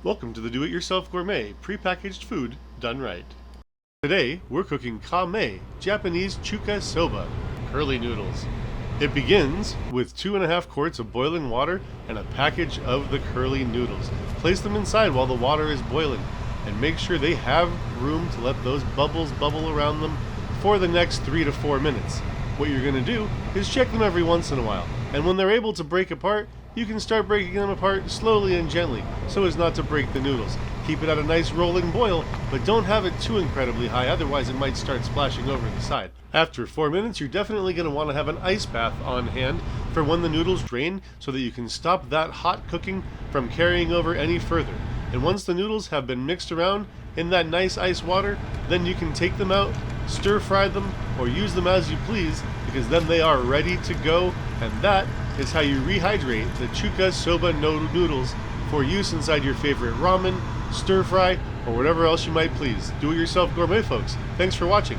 Welcome to the Do-It-Yourself Gourmet, prepackaged food done right. Today, we're cooking Gourmet, Japanese chuka soba, curly noodles. It begins with 2.5 quarts of boiling water and a package of the curly noodles. Place them inside while the water is boiling, and make sure they have room to let those bubbles bubble around them for the next 3 to 4 minutes. What you're going to do is check them every once in a while, and when they're able to break apart, you can start breaking them apart slowly and gently so as not to break the noodles. Keep it at a nice rolling boil, but don't have it too incredibly high, otherwise it might start splashing over the side. After 4 minutes, you're definitely going to want to have an ice bath on hand for when the noodles drain so that you can stop that hot cooking from carrying over any further. And once the noodles have been mixed around in that nice ice water, then you can take them out, stir fry them, or use them as you please, because then they are ready to go, and that is how you rehydrate the chuka soba noodles for use inside your favorite ramen, stir fry, or whatever else you might please. Do it yourself gourmet folks. Thanks for watching.